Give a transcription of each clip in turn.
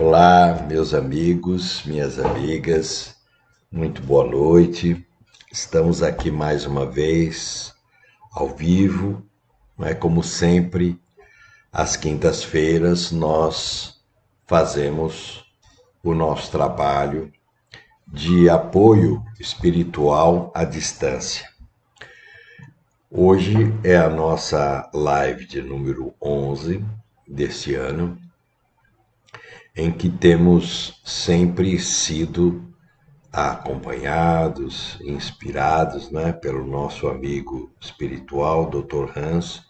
Olá, meus amigos, minhas amigas, muito boa noite. Estamos aqui mais uma vez, ao vivo, como sempre, às quintas-feiras nós fazemos o nosso trabalho de apoio espiritual à distância. Hoje é a nossa live de número 11 deste ano, em que temos sempre sido acompanhados, inspirados, pelo nosso amigo espiritual, Dr. Hans,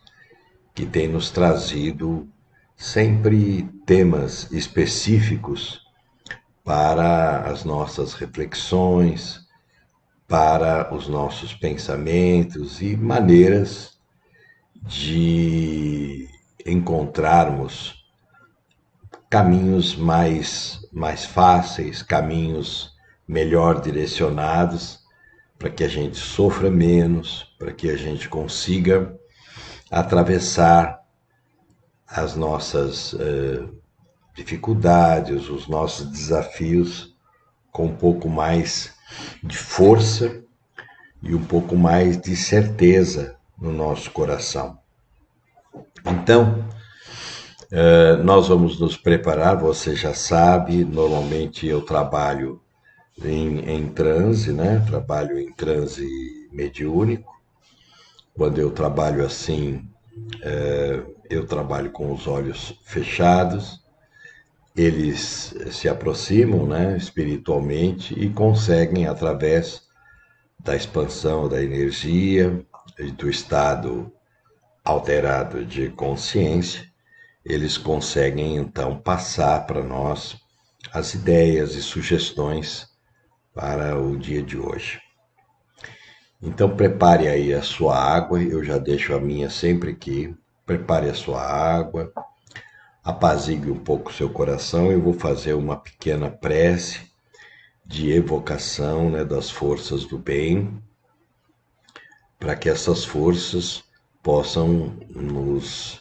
que tem nos trazido sempre temas específicos para as nossas reflexões, para os nossos pensamentos e maneiras de encontrarmos caminhos mais fáceis, caminhos melhor direcionados, para que a gente sofra menos, para que a gente consiga atravessar as nossas dificuldades, os nossos desafios com um pouco mais de força e um pouco mais de certeza no nosso coração. Então, nós vamos nos preparar, você já sabe, normalmente eu trabalho em transe, Trabalho em transe mediúnico. Quando eu trabalho assim, eu trabalho com os olhos fechados, eles se aproximam, espiritualmente e conseguem, através da expansão da energia e do estado alterado de consciência, eles conseguem então passar para nós as ideias e sugestões para o dia de hoje. Então prepare aí a sua água, eu já deixo a minha sempre aqui. Prepare a sua água, apazigue um pouco o seu coração. Eu vou fazer uma pequena prece de evocação, das forças do bem, para que essas forças possam nos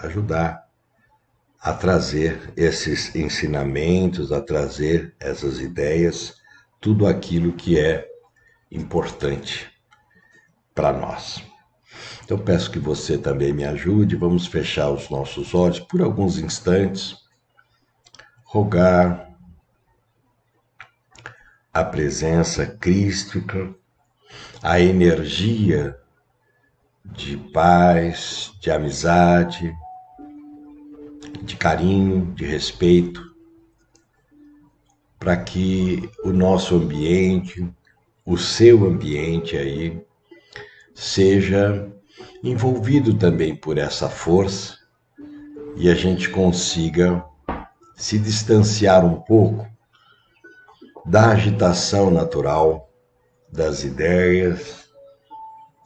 ajudar a trazer esses ensinamentos, a trazer essas ideias, tudo aquilo que é importante para nós. Então peço que você também me ajude, vamos fechar os nossos olhos por alguns instantes, rogar a presença crística, a energia de paz, de amizade, de carinho, de respeito, para que o nosso ambiente, o seu ambiente aí, seja envolvido também por essa força e a gente consiga se distanciar um pouco da agitação natural, das ideias,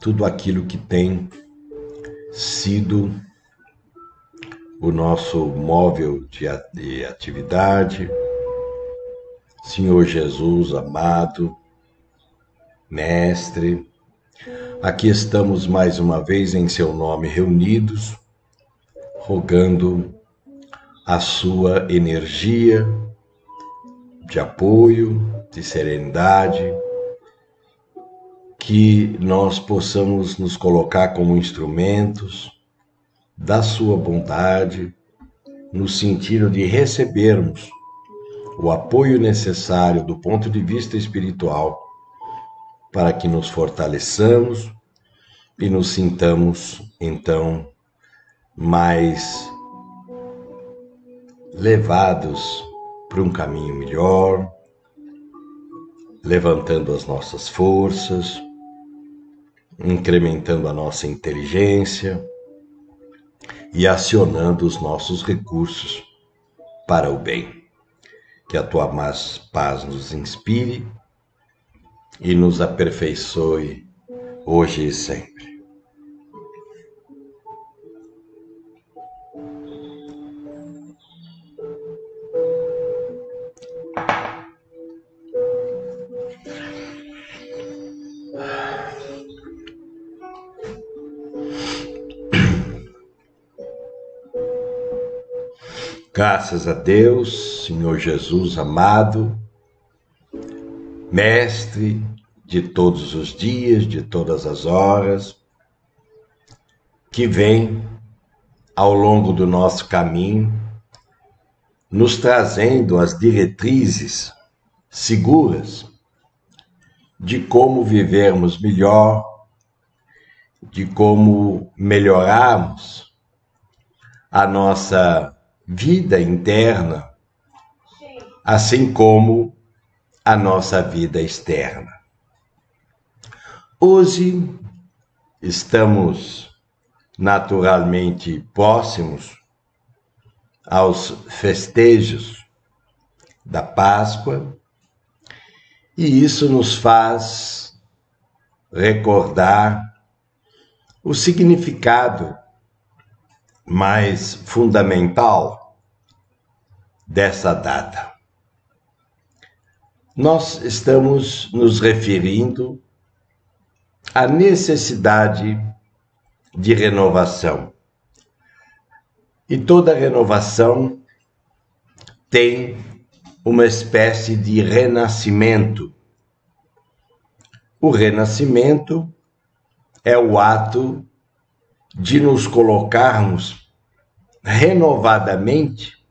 tudo aquilo que tem sido o nosso móvel de atividade. Senhor Jesus amado, Mestre, aqui estamos mais uma vez em seu nome reunidos, rogando a sua energia de apoio, de serenidade, que nós possamos nos colocar como instrumentos da sua bondade, no sentido de recebermos o apoio necessário do ponto de vista espiritual para que nos fortaleçamos e nos sintamos, então, mais levados para um caminho melhor, levantando as nossas forças, incrementando a nossa inteligência e acionando os nossos recursos para o bem. Que a tua paz nos inspire e nos aperfeiçoe hoje e sempre. Graças a Deus, Senhor Jesus amado, Mestre de todos os dias, de todas as horas, que vem ao longo do nosso caminho, nos trazendo as diretrizes seguras de como vivermos melhor, de como melhorarmos a nossa vida interna, assim como a nossa vida externa. Hoje estamos naturalmente próximos aos festejos da Páscoa e isso nos faz recordar o significado mais fundamental dessa data. Nós estamos nos referindo à necessidade de renovação. E toda renovação tem uma espécie de renascimento. O renascimento é o ato de nos colocarmos renovadamente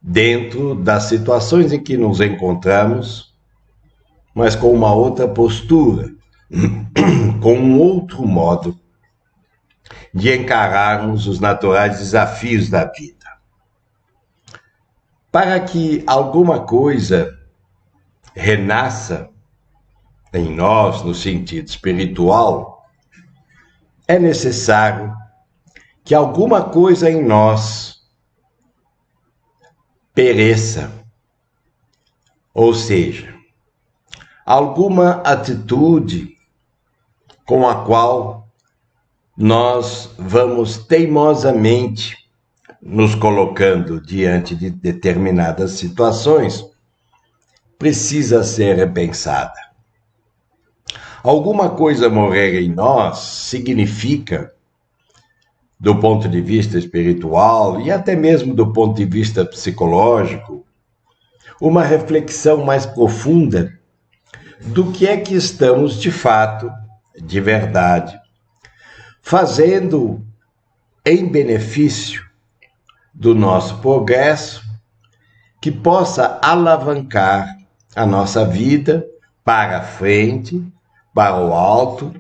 dentro das situações em que nos encontramos, mas com uma outra postura, com um outro modo de encararmos os naturais desafios da vida. Para que alguma coisa renasça em nós, no sentido espiritual, é necessário que alguma coisa em nós pereça, ou seja, alguma atitude com a qual nós vamos teimosamente nos colocando diante de determinadas situações, precisa ser repensada. Alguma coisa morrer em nós significa, do ponto de vista espiritual e até mesmo do ponto de vista psicológico, uma reflexão mais profunda do que é que estamos de fato, de verdade, fazendo em benefício do nosso progresso, que possa alavancar a nossa vida para a frente, para o alto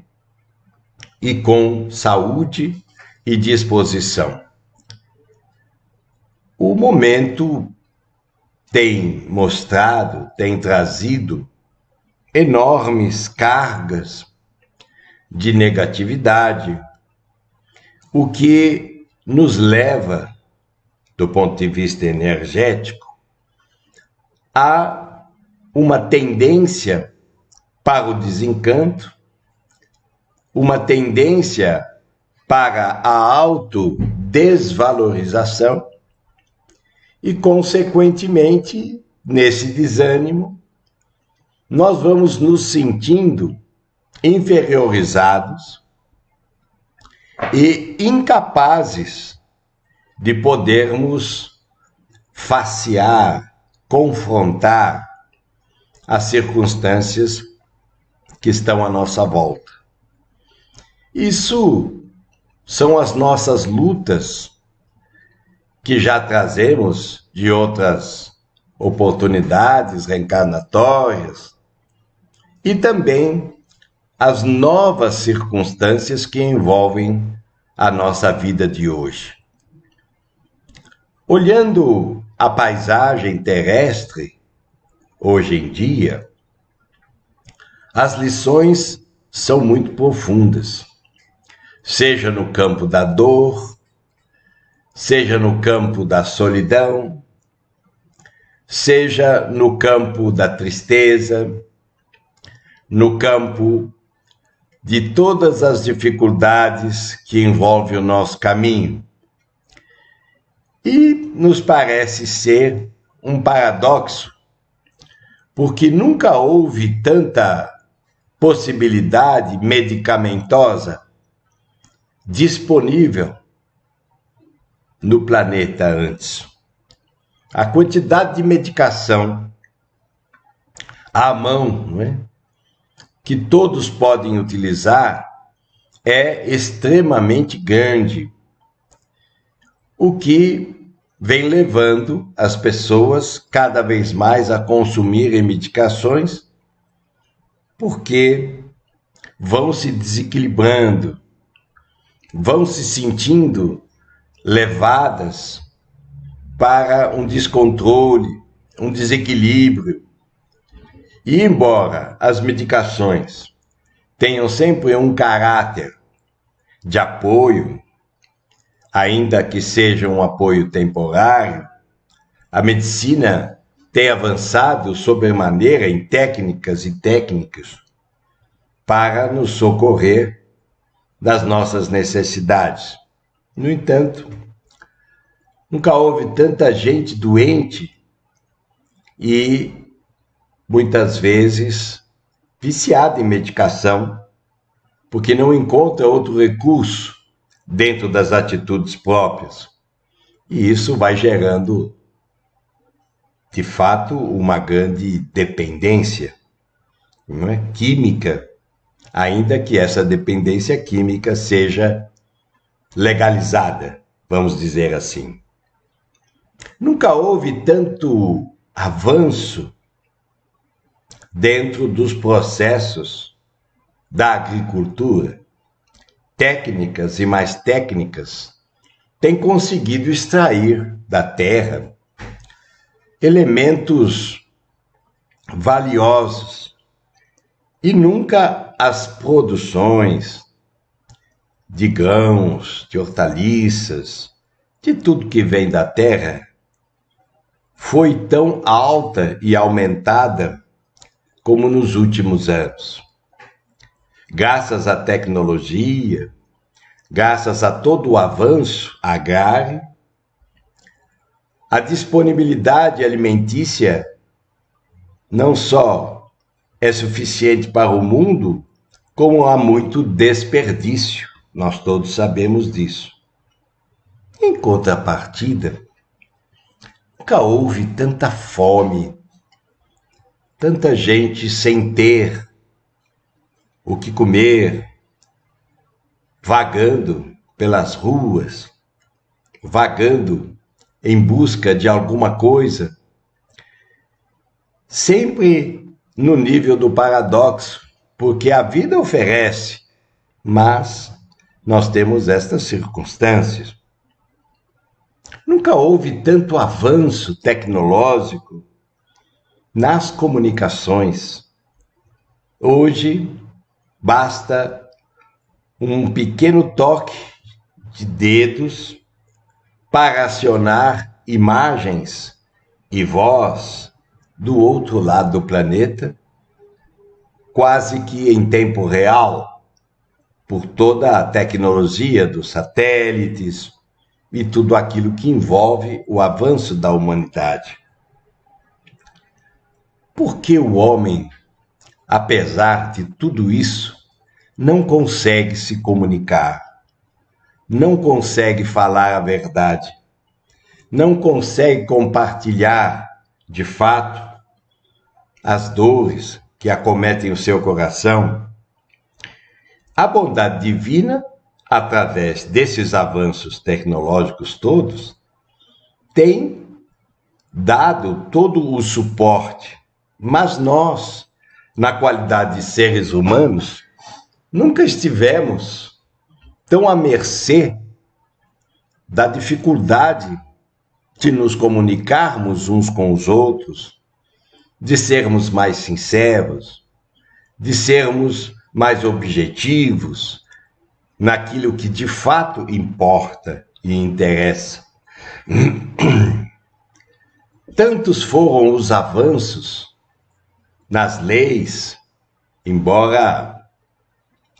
e com saúde e disposição. O momento tem mostrado, tem trazido enormes cargas de negatividade, o que nos leva, do ponto de vista energético, a uma tendência para o desencanto, uma tendência para a autodesvalorização e, consequentemente, nesse desânimo, nós vamos nos sentindo inferiorizados e incapazes de podermos facear, confrontar as circunstâncias que estão à nossa volta. Isso são as nossas lutas que já trazemos de outras oportunidades reencarnatórias e também as novas circunstâncias que envolvem a nossa vida de hoje. Olhando a paisagem terrestre, hoje em dia, as lições são muito profundas, seja no campo da dor, seja no campo da solidão, seja no campo da tristeza, no campo de todas as dificuldades que envolvem o nosso caminho. E nos parece ser um paradoxo, porque nunca houve tanta possibilidade medicamentosa disponível no planeta antes. A quantidade de medicação à mão, não é? Que todos podem utilizar é extremamente grande, o que vem levando as pessoas cada vez mais a consumirem medicações, porque vão se desequilibrando, vão se sentindo levadas para um descontrole, um desequilíbrio. E embora as medicações tenham sempre um caráter de apoio, ainda que seja um apoio temporário, a medicina tem avançado sobremaneira em técnicas e técnicas para nos socorrer das nossas necessidades. No entanto, nunca houve tanta gente doente e muitas vezes viciada em medicação, porque não encontra outro recurso dentro das atitudes próprias. E isso vai gerando, de fato, uma grande dependência, não é? Química, ainda que essa dependência química seja legalizada, vamos dizer assim. Nunca houve tanto avanço dentro dos processos da agricultura. Técnicas e mais técnicas têm conseguido extrair da terra elementos valiosos e nunca as produções de grãos, de hortaliças, de tudo que vem da terra foi tão alta e aumentada como nos últimos anos. Graças à tecnologia, graças a todo o avanço agrário, a disponibilidade alimentícia não só é suficiente para o mundo, como há muito desperdício. Nós todos sabemos disso. Em contrapartida, nunca houve tanta fome, tanta gente sem ter o que comer, vagando pelas ruas, vagando em busca de alguma coisa, sempre no nível do paradoxo, porque a vida oferece, mas nós temos estas circunstâncias. Nunca houve tanto avanço tecnológico nas comunicações. Hoje, basta um pequeno toque de dedos para acionar imagens e voz do outro lado do planeta, quase que em tempo real, por toda a tecnologia dos satélites e tudo aquilo que envolve o avanço da humanidade. Por que o homem, apesar de tudo isso, não consegue se comunicar, não consegue falar a verdade, não consegue compartilhar, de fato, as dores que acometem o seu coração? A bondade divina, através desses avanços tecnológicos todos, tem dado todo o suporte, mas nós, na qualidade de seres humanos, nunca estivemos tão à mercê da dificuldade de nos comunicarmos uns com os outros, de sermos mais sinceros, de sermos mais objetivos naquilo que de fato importa e interessa. Tantos foram os avanços nas leis, embora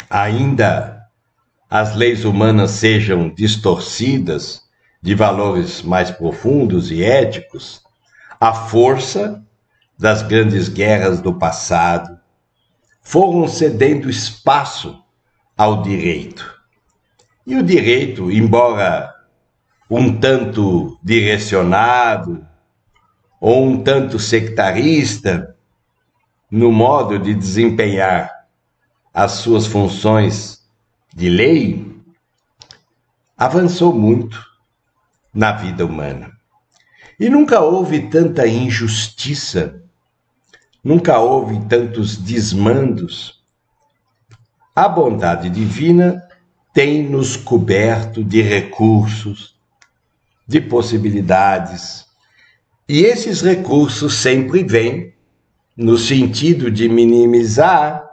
ainda as leis humanas sejam distorcidas de valores mais profundos e éticos, a força das grandes guerras do passado foram cedendo espaço ao direito. E o direito, embora um tanto direcionado ou um tanto sectarista no modo de desempenhar as suas funções de lei, avançou muito na vida humana. E nunca houve tanta injustiça, nunca houve tantos desmandos. A bondade divina tem nos coberto de recursos, de possibilidades, e esses recursos sempre vêm no sentido de minimizar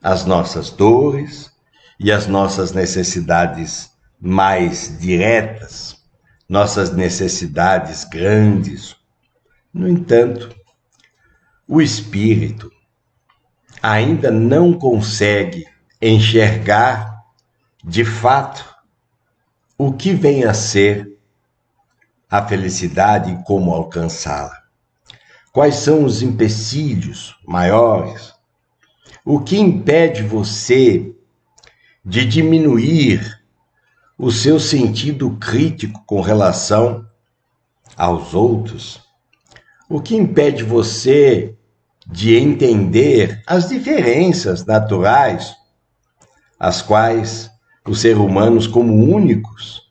as nossas dores e as nossas necessidades mais diretas, nossas necessidades grandes. No entanto, o espírito ainda não consegue enxergar de fato o que vem a ser a felicidade e como alcançá-la. Quais são os empecilhos maiores? O que impede você de diminuir o seu sentido crítico com relação aos outros? O que impede você de entender as diferenças naturais, as quais os seres humanos, como únicos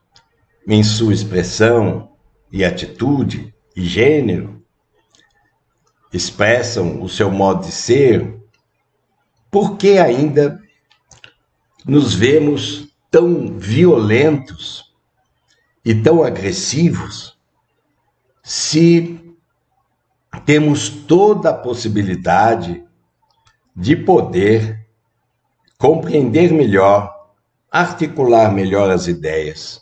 em sua expressão e atitude e gênero, expressam o seu modo de ser? Por que ainda nos vemos tão violentos e tão agressivos se temos toda a possibilidade de poder compreender melhor, articular melhor as ideias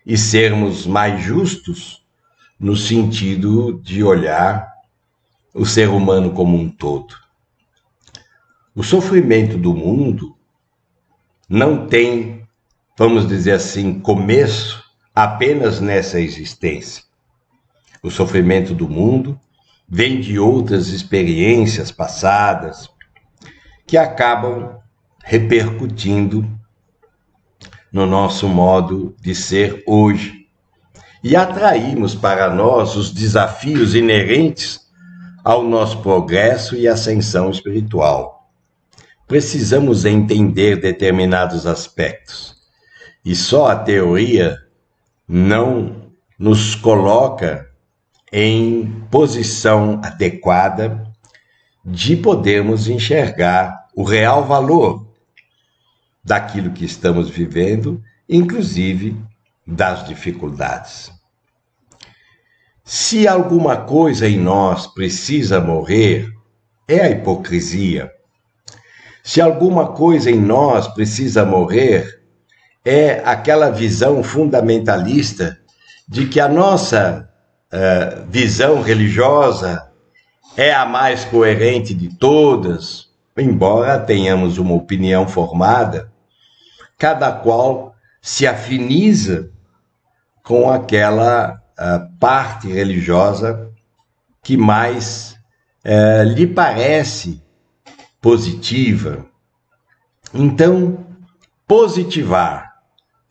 e sermos mais justos no sentido de olhar o ser humano como um todo? O sofrimento do mundo não tem, vamos dizer assim, começo apenas nessa existência. O sofrimento do mundo vem de outras experiências passadas que acabam repercutindo no nosso modo de ser hoje. E atraímos para nós os desafios inerentes ao nosso progresso e ascensão espiritual. Precisamos entender determinados aspectos. E só a teoria não nos coloca em posição adequada de podermos enxergar o real valor daquilo que estamos vivendo, inclusive das dificuldades. Se alguma coisa em nós precisa morrer, é a hipocrisia. Se alguma coisa em nós precisa morrer, é aquela visão fundamentalista de que a nossa visão religiosa é a mais coerente de todas, embora tenhamos uma opinião formada, cada qual se afiniza com aquela parte religiosa que mais lhe parece positiva. Então, positivar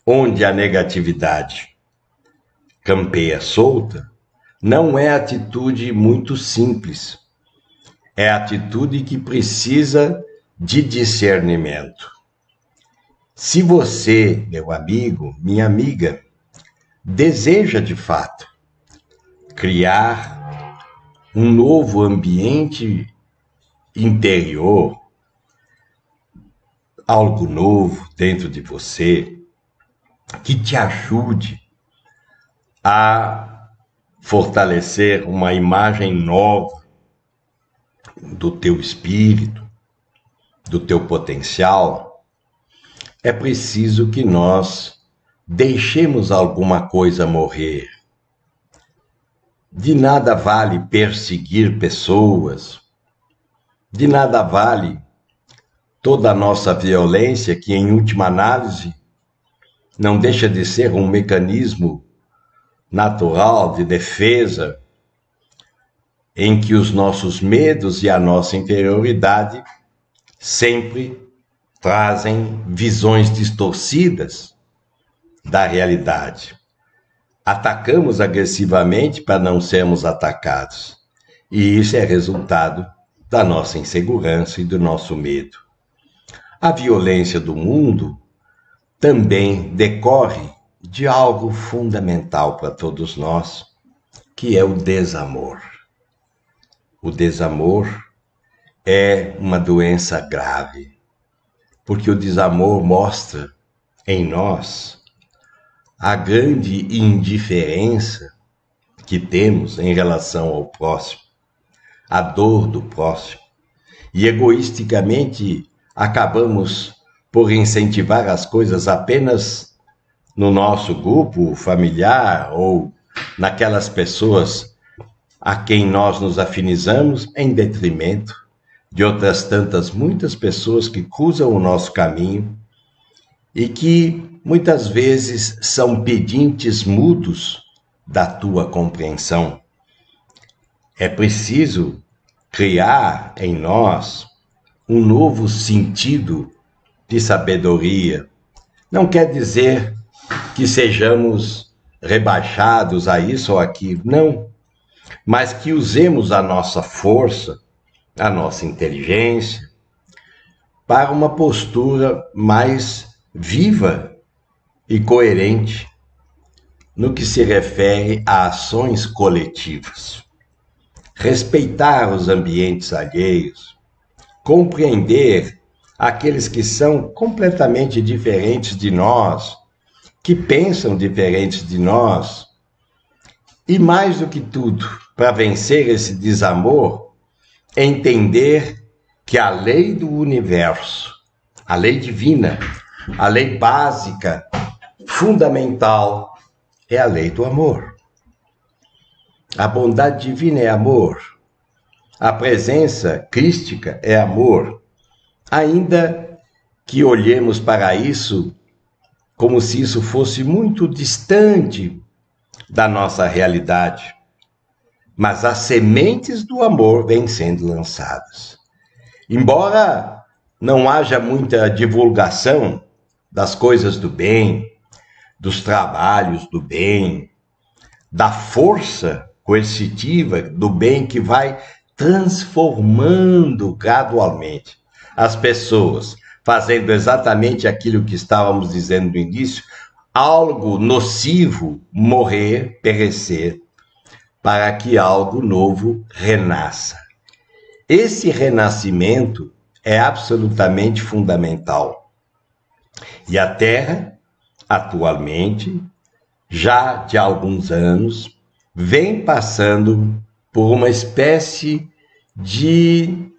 onde a negatividade campeia solta não é atitude muito simples. É atitude que precisa de discernimento. Se você, meu amigo, minha amiga, deseja de fato criar um novo ambiente interior, algo novo dentro de você, que te ajude a fortalecer uma imagem nova do teu espírito, do teu potencial, é preciso que nós deixemos alguma coisa morrer. De nada vale perseguir pessoas, de nada vale toda a nossa violência, que em última análise não deixa de ser um mecanismo natural de defesa, em que os nossos medos e a nossa inferioridade sempre trazem visões distorcidas da realidade. atacamos agressivamente para não sermos atacados. E isso é resultado da nossa insegurança e do nosso medo. A violência do mundo também decorre de algo fundamental para todos nós, que é o desamor. O desamor é uma doença grave, porque o desamor mostra em nós a grande indiferença que temos em relação ao próximo, a dor do próximo, e egoisticamente acabamos por incentivar as coisas apenas no nosso grupo familiar ou naquelas pessoas a quem nós nos afinizamos, em detrimento de outras tantas, muitas pessoas que cruzam o nosso caminho e que muitas vezes são pedintes mudos da tua compreensão. É preciso criar em nós um novo sentido de sabedoria. Não quer dizer que sejamos rebaixados a isso ou aquilo, não. Mas que usemos a nossa força, a nossa inteligência, para uma postura mais viva e coerente no que se refere a ações coletivas. Respeitar os ambientes alheios, compreender aqueles que são completamente diferentes de nós, que pensam diferentes de nós, e mais do que tudo, para vencer esse desamor, entender que a lei do universo, a lei divina, a lei básica, fundamental, é a lei do amor. A bondade divina é amor. A presença crística é amor. Ainda que olhemos para isso como se isso fosse muito distante da nossa realidade, mas as sementes do amor vêm sendo lançadas. Embora não haja muita divulgação das coisas do bem, dos trabalhos do bem, da força coercitiva do bem que vai transformando gradualmente as pessoas, fazendo exatamente aquilo que estávamos dizendo no início, algo nocivo morrer, perecer, para que algo novo renasça. Esse renascimento é absolutamente fundamental. E a Terra, atualmente, já de alguns anos, vem passando por uma espécie de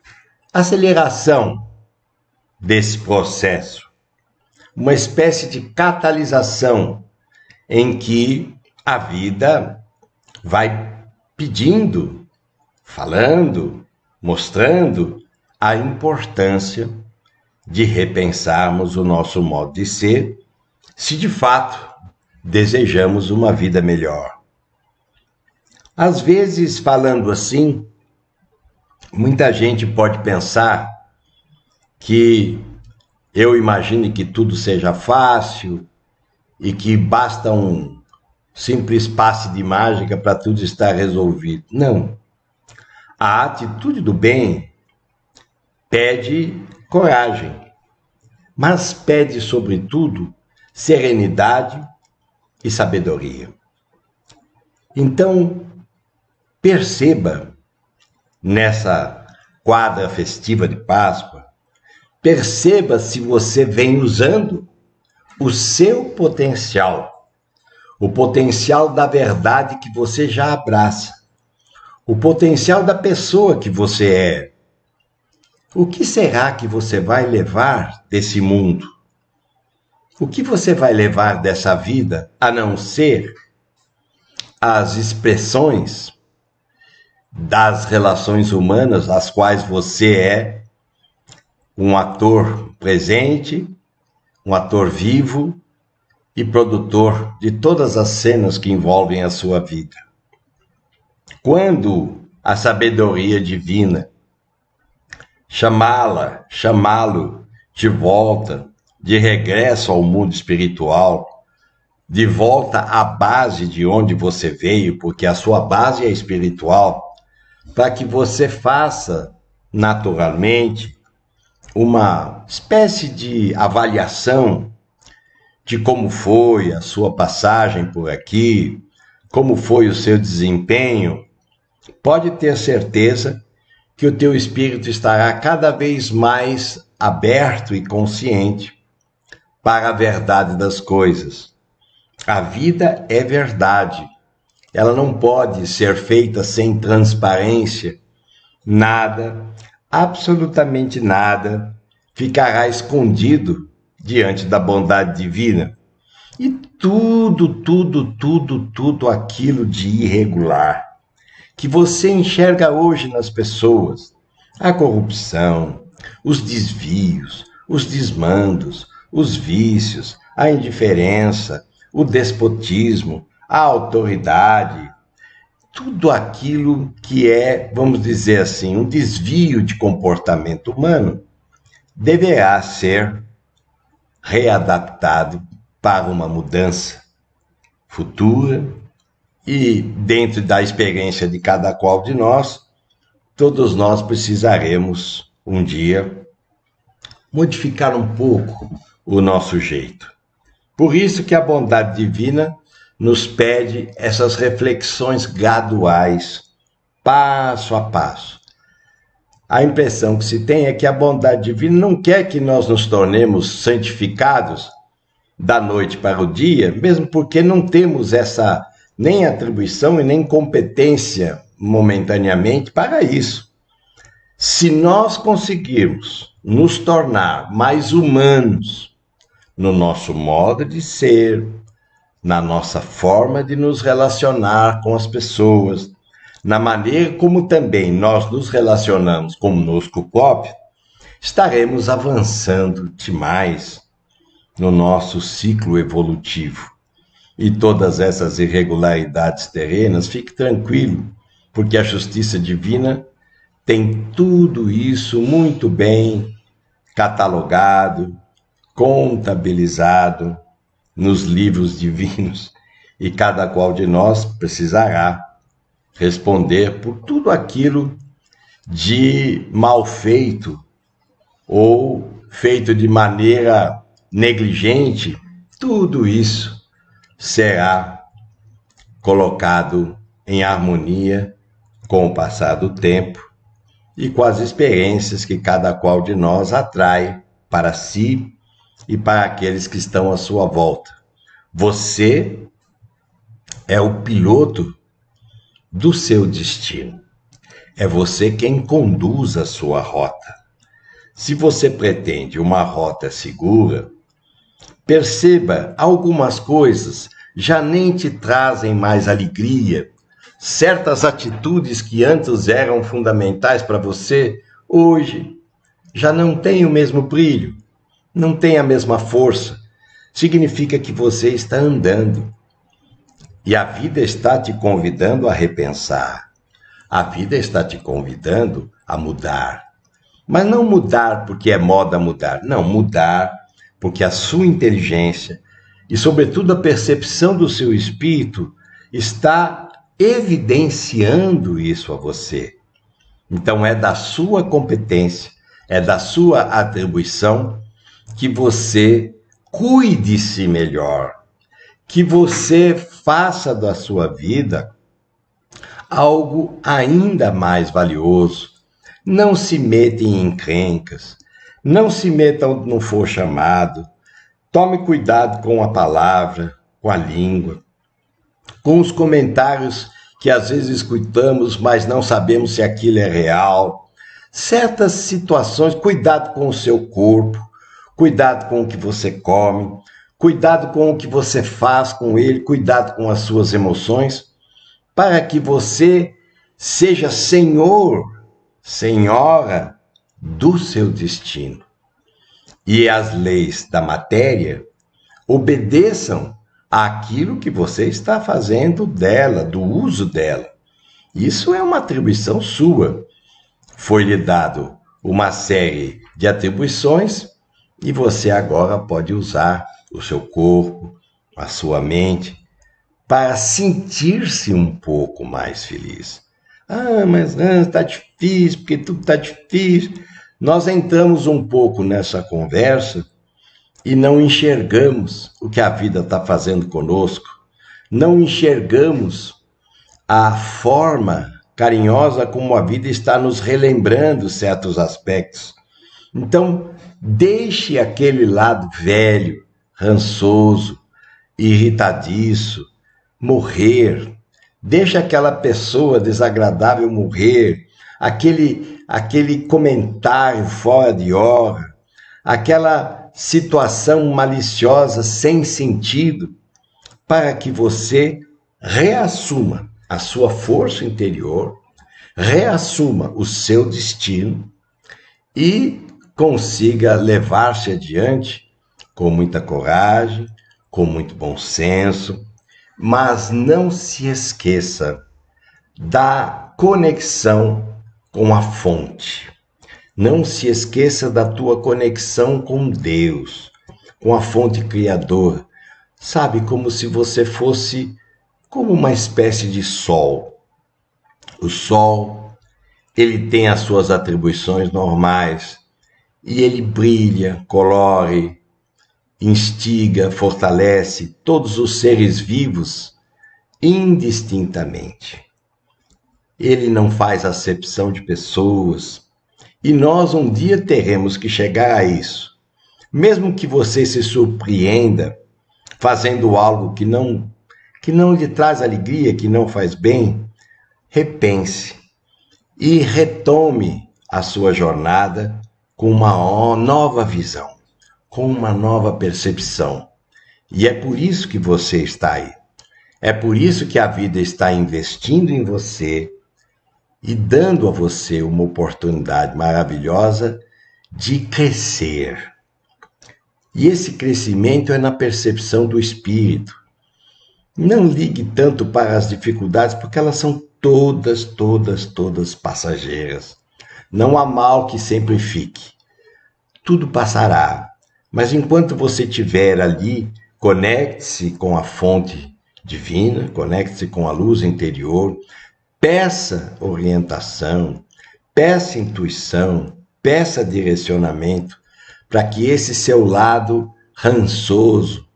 aceleração desse processo, uma espécie de catalisação em que a vida vai pedindo, falando, mostrando a importância de repensarmos o nosso modo de ser, se de fato desejamos uma vida melhor. Às vezes, falando assim, muita gente pode pensar que eu imagine que tudo seja fácil e que basta um simples passe de mágica para tudo estar resolvido. Não. A atitude do bem pede coragem, mas pede, sobretudo, serenidade e sabedoria. Então, perceba nessa quadra festiva de Páscoa, perceba se você vem usando o seu potencial, o potencial da verdade que você já abraça, o potencial da pessoa que você é. O que será que você vai levar desse mundo? O que você vai levar dessa vida, a não ser as expressões das relações humanas, as quais você é um ator presente, um ator vivo e produtor de todas as cenas que envolvem a sua vida. Quando a sabedoria divina chamá-lo de volta, de regresso ao mundo espiritual, de volta à base de onde você veio, porque a sua base é espiritual, para que você faça naturalmente uma espécie de avaliação de como foi a sua passagem por aqui, como foi o seu desempenho. Pode ter certeza que o teu espírito estará cada vez mais aberto e consciente para a verdade das coisas. A vida é verdade. Ela não pode ser feita sem transparência. Nada, absolutamente nada, ficará escondido diante da bondade divina. E tudo aquilo de irregular que você enxerga hoje nas pessoas, a corrupção, os desvios, os desmandos, os vícios, a indiferença, o despotismo, a autoridade, tudo aquilo que é, vamos dizer assim, um desvio de comportamento humano, deverá ser readaptado para uma mudança futura e, dentro da experiência de cada qual de nós, todos nós precisaremos, um dia, modificar um pouco o nosso jeito. Por isso que a bondade divina nos pede essas reflexões graduais, passo a passo. A impressão que se tem é que a bondade divina não quer que nós nos tornemos santificados da noite para o dia, mesmo porque não temos essa nem atribuição e nem competência momentaneamente para isso. Se nós conseguirmos nos tornar mais humanos no nosso modo de ser, na nossa forma de nos relacionar com as pessoas, na maneira como também nós nos relacionamos conosco próprio, estaremos avançando demais no nosso ciclo evolutivo. E todas essas irregularidades terrenas, fique tranquilo, porque a justiça divina tem tudo isso muito bem catalogado, contabilizado nos livros divinos, e cada qual de nós precisará responder por tudo aquilo de mal feito ou feito de maneira negligente. Tudo isso será colocado em harmonia com o passar do tempo e com as experiências que cada qual de nós atrai para si e para aqueles que estão à sua volta. Você é o piloto do seu destino. É você quem conduz a sua rota. Se você pretende uma rota segura, perceba, algumas coisas já nem te trazem mais alegria. Certas atitudes que antes eram fundamentais para você, hoje já não têm o mesmo brilho, não têm a mesma força. Significa que você está andando. E a vida está te convidando a repensar. A vida está te convidando a mudar. Mas não mudar porque é moda mudar. Não, mudar porque a sua inteligência e, sobretudo, a percepção do seu espírito está evidenciando isso a você. Então, é da sua competência, é da sua atribuição que você cuide-se melhor, que você faça da sua vida algo ainda mais valioso. Não se meta em encrencas, não se meta onde não for chamado. Tome cuidado com a palavra, com a língua, com os comentários que às vezes escutamos, mas não sabemos se aquilo é real. Certas situações, cuidado com o seu corpo, cuidado com o que você come, cuidado com o que você faz com ele, cuidado com as suas emoções, para que você seja senhor, senhora do seu destino. E as leis da matéria obedeçam àquilo que você está fazendo dela, do uso dela. Isso é uma atribuição sua. Foi-lhe dado uma série de atribuições e você agora pode usar o seu corpo, a sua mente, para sentir-se um pouco mais feliz. Mas está difícil, porque tudo está difícil. Nós entramos um pouco nessa conversa e não enxergamos o que a vida está fazendo conosco, não enxergamos a forma carinhosa como a vida está nos relembrando certos aspectos. Então, deixe aquele lado velho, rançoso, irritadiço, morrer. Deixa aquela pessoa desagradável morrer, aquele comentário fora de hora, aquela situação maliciosa sem sentido, para que você reassuma a sua força interior, reassuma o seu destino e consiga levar-se adiante com muita coragem, com muito bom senso, mas não se esqueça da conexão com a fonte. Não se esqueça da tua conexão com Deus, com a fonte criadora. Sabe, como se você fosse como uma espécie de sol. O sol, ele tem as suas atribuições normais e ele brilha, colore, instiga, fortalece todos os seres vivos indistintamente. Ele não faz acepção de pessoas e nós um dia teremos que chegar a isso. Mesmo que você se surpreenda fazendo algo que não lhe traz alegria, que não faz bem, repense e retome a sua jornada com uma nova visão, com uma nova percepção. E é por isso que você está aí. É por isso que a vida está investindo em você e dando a você uma oportunidade maravilhosa de crescer. E esse crescimento é na percepção do espírito. Não ligue tanto para as dificuldades, porque elas são todas passageiras. Não há mal que sempre fique. Tudo passará. Mas enquanto você estiver ali, conecte-se com a fonte divina, conecte-se com a luz interior, peça orientação, peça intuição, peça direcionamento, para que esse seu lado rançoso,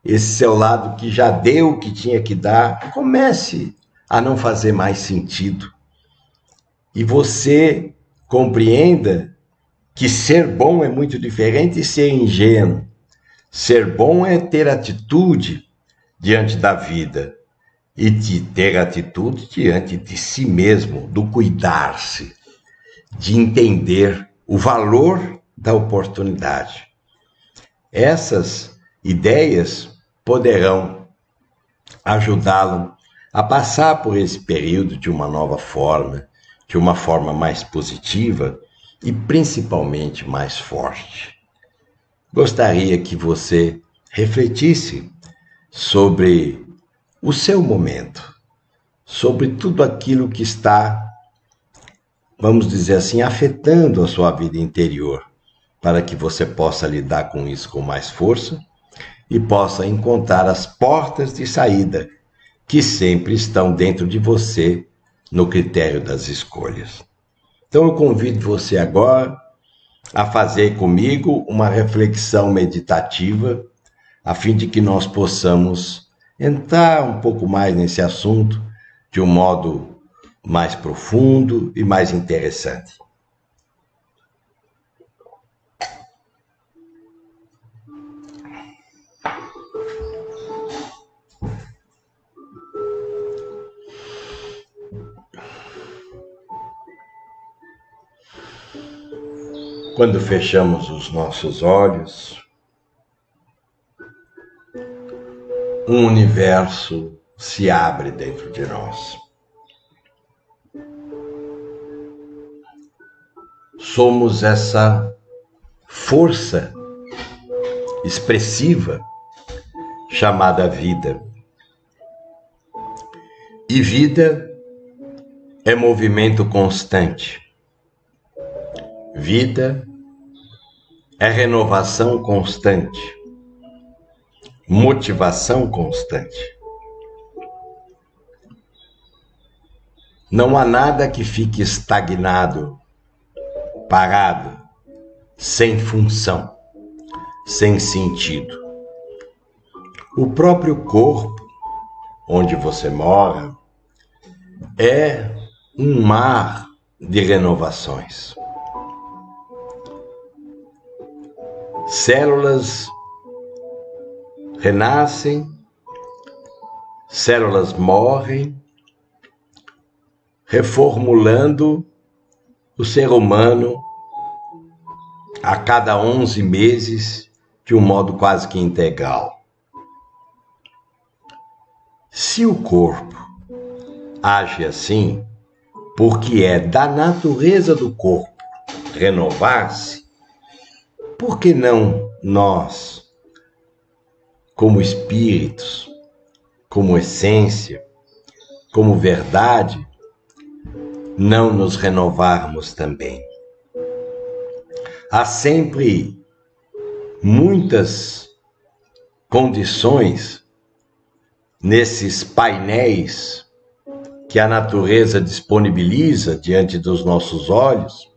esse seu lado que já deu o que tinha que dar, comece a não fazer mais sentido. E você compreenda que ser bom é muito diferente de ser ingênuo. Ser bom é ter atitude diante da vida e de ter atitude diante de si mesmo, do cuidar-se, de entender o valor da oportunidade. Essas ideias poderão ajudá-lo a passar por esse período de uma nova forma, de uma forma mais positiva e principalmente mais forte. Gostaria que você refletisse sobre o seu momento, sobre tudo aquilo que está, vamos dizer assim, afetando a sua vida interior, para que você possa lidar com isso com mais força e possa encontrar as portas de saída que sempre estão dentro de você no critério das escolhas. Então eu convido você agora a fazer comigo uma reflexão meditativa, a fim de que nós possamos entrar um pouco mais nesse assunto de um modo mais profundo e mais interessante. Quando fechamos os nossos olhos, um universo se abre dentro de nós. Somos essa força expressiva chamada vida. E vida é movimento constante. Vida é renovação constante. motivação constante. Não há nada que fique estagnado, parado, sem função, sem sentido. O próprio corpo, onde você mora, é um mar de renovações. Células renascem, células morrem, reformulando o ser humano a cada 11 meses de um modo quase que integral. Se o corpo age assim, porque é da natureza do corpo renovar-se, por que não nós, como espíritos, como essência, como verdade, não nos renovarmos também? Há sempre muitas condições nesses painéis que a natureza disponibiliza diante dos nossos olhos,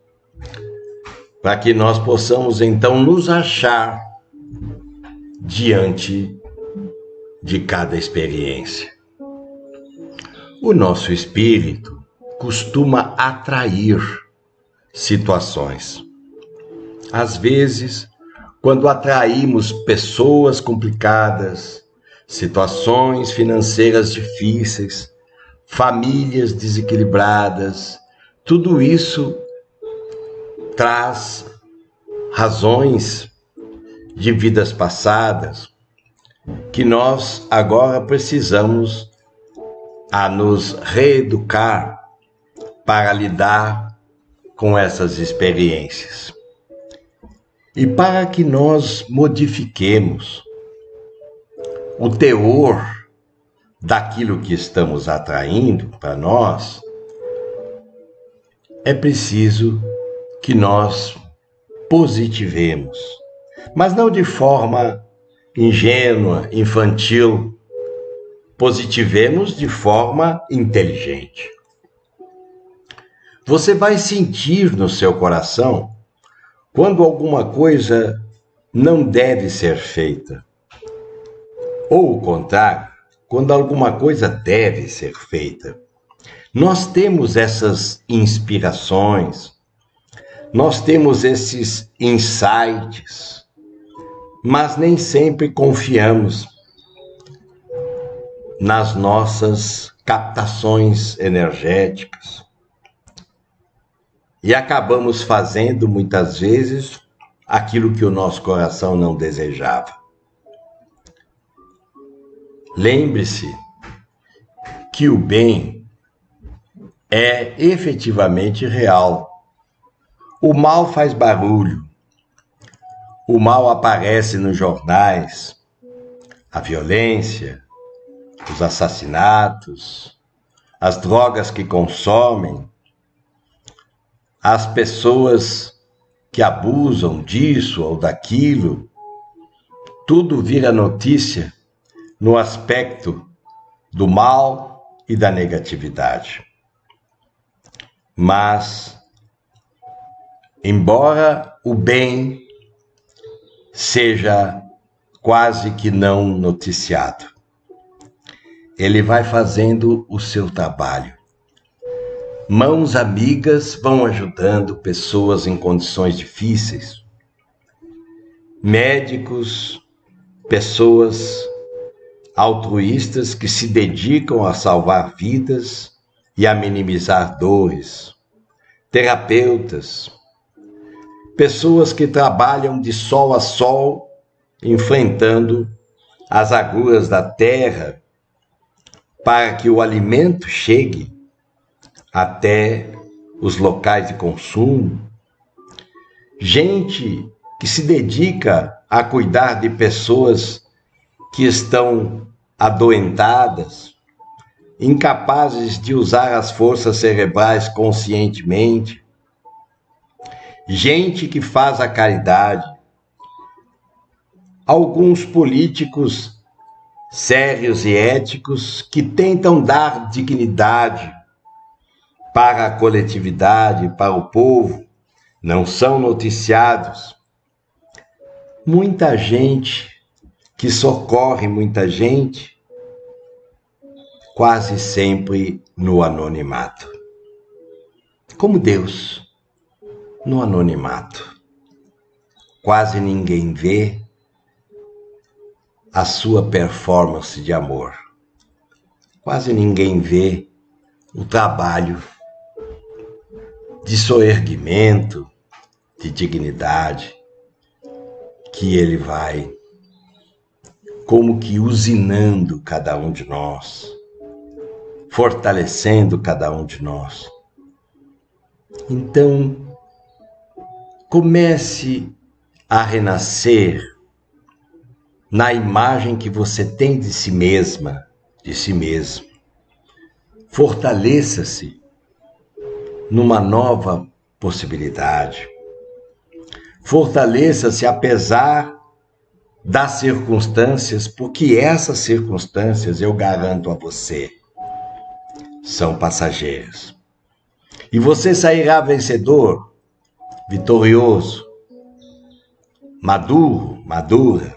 para que nós possamos então nos achar diante de cada experiência. O nosso espírito costuma atrair situações. Às vezes, quando atraímos pessoas complicadas, situações financeiras difíceis, famílias desequilibradas, tudo isso traz razões de vidas passadas que nós agora precisamos nos reeducar para lidar com essas experiências. E para que nós modifiquemos o teor daquilo que estamos atraindo para nós, é preciso que nós positivemos, mas não de forma ingênua, infantil. Positivemos de forma inteligente. Você vai sentir no seu coração quando alguma coisa não deve ser feita, ou o contrário, quando alguma coisa deve ser feita. Nós temos essas inspirações, nós temos esses insights, mas nem sempre confiamos nas nossas captações energéticas e acabamos fazendo muitas vezes aquilo que o nosso coração não desejava. Lembre-se que o bem é efetivamente real. O mal faz barulho, o mal aparece nos jornais, a violência, os assassinatos, as drogas que consomem, as pessoas que abusam disso ou daquilo, tudo vira notícia no aspecto do mal e da negatividade. Mas, embora o bem seja quase que não noticiado, ele vai fazendo o seu trabalho. Mãos amigas vão ajudando pessoas em condições difíceis. Médicos, pessoas altruístas que se dedicam a salvar vidas e a minimizar dores. Terapeutas, pessoas que trabalham de sol a sol, enfrentando as agruras da terra, para que o alimento chegue até os locais de consumo. Gente que se dedica a cuidar de pessoas que estão adoentadas, incapazes de usar as forças cerebrais conscientemente. Gente que faz a caridade. Alguns políticos sérios e éticos que tentam dar dignidade para a coletividade, para o povo, não são noticiados. Muita gente que socorre muita gente, quase sempre no anonimato. Como Deus, no anonimato. Quase ninguém vê a sua performance de amor. Quase ninguém vê o trabalho de soerguimento, de dignidade, que ele vai como que usinando cada um de nós, fortalecendo cada um de nós. Então, comece a renascer na imagem que você tem de si mesma, de si mesmo. Fortaleça-se numa nova possibilidade. Fortaleça-se apesar das circunstâncias, porque essas circunstâncias, eu garanto a você, são passageiras. E você sairá vencedor, vitorioso, maduro, madura,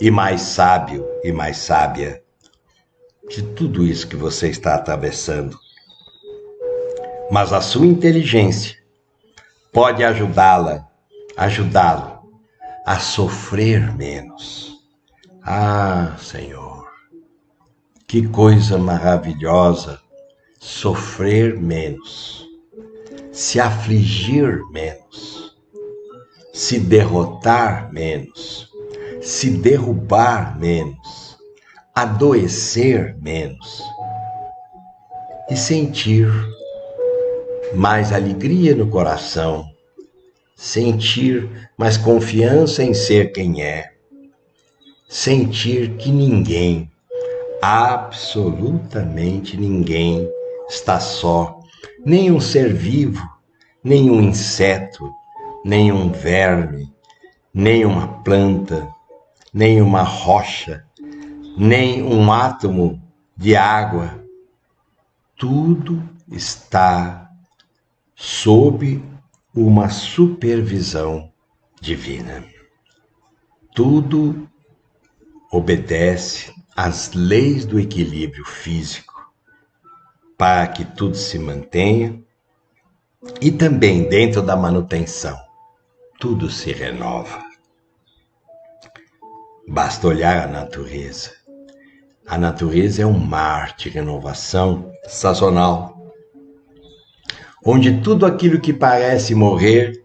e mais sábio e mais sábia de tudo isso que você está atravessando. Mas a sua inteligência pode ajudá-lo a sofrer menos. Ah, Senhor, que coisa maravilhosa sofrer menos, se afligir menos, se derrotar menos, se derrubar menos, adoecer menos e sentir mais alegria no coração, sentir mais confiança em ser quem é, sentir que ninguém, absolutamente ninguém, está só, nenhum ser vivo, nenhum inseto, nenhum verme, nenhuma planta, nenhuma rocha, nem um átomo de água, tudo está sob uma supervisão divina. Tudo obedece às leis do equilíbrio físico para que tudo se mantenha e também dentro da manutenção, tudo se renova. Basta olhar a natureza. A natureza é um mar de renovação sazonal, onde tudo aquilo que parece morrer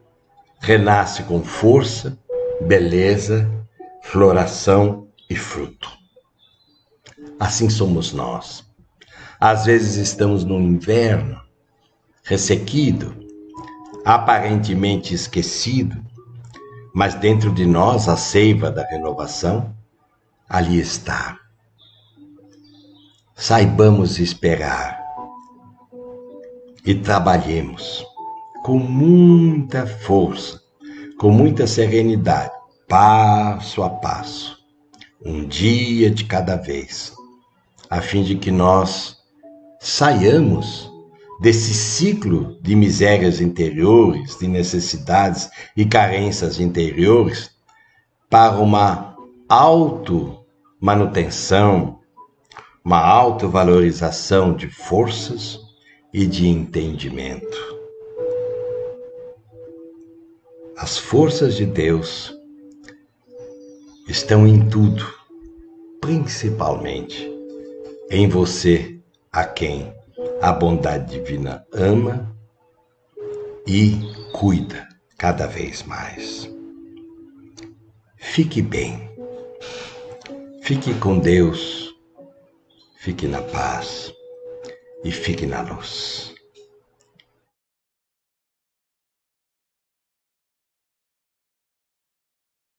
renasce com força, beleza, floração e fruto. Assim somos nós. Às vezes estamos no inverno, ressequido, aparentemente esquecido, mas dentro de nós a seiva da renovação ali está. Saibamos esperar e trabalhemos com muita força, com muita serenidade, passo a passo, um dia de cada vez, a fim de que nós saiamos desse ciclo de misérias interiores, de necessidades e carências interiores, para uma auto-manutenção, uma autovalorização de forças e de entendimento. As forças de Deus estão em tudo, principalmente em você, a quem a bondade divina ama e cuida cada vez mais. Fique bem, fique com Deus, fique na paz e fique na luz.